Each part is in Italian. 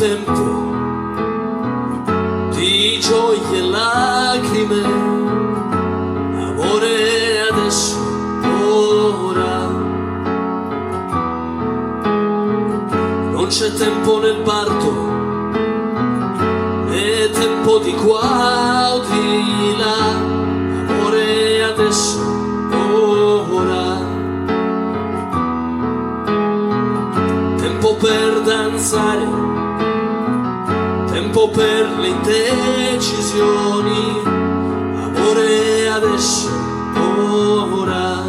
tempo di gioie e lacrime, amore adesso, ora. Non c'è tempo nel parto, né tempo di qua o di là, amore adesso, ora. Tempo per danzare, tempo per le indecisioni, amore adesso, ora.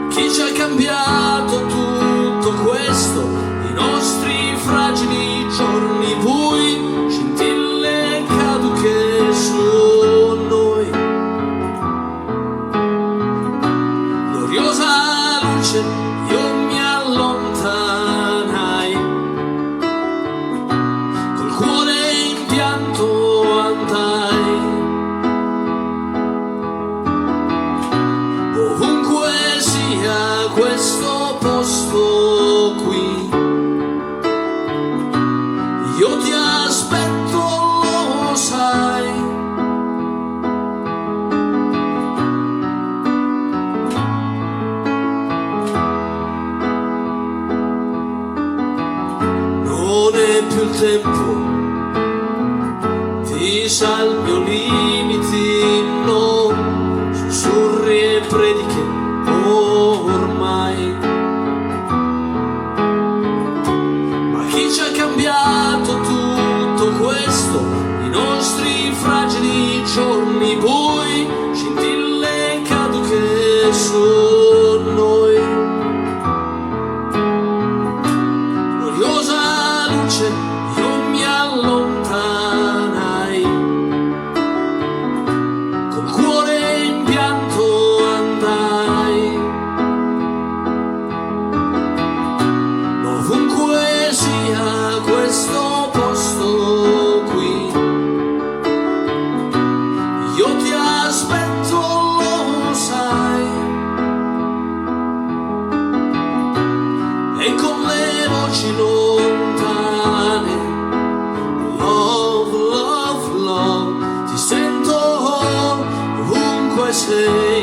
Chi ci ha cambiato tutto questo, i nostri fragili giorni bui, scintille caduche su noi, gloriosa luce, io mi allontanai, col cuore in pianto andai, ovunque sia questo posto qui, io ti aspetto, lo sai. Non è più il tempo di salmi o limiti, no, sussurri e prediche ormai. Ma chi ci ha cambiato tutto questo, i nostri fragili giorni bui, scintille caduche su noi, gloriosa luce, io mi allontanai, col cuore in pianto andai, ovunque sia questo posto qui, io ti aspetto, lo sai. E con le voci lontane, love, love, love, ti sento ovunque sei.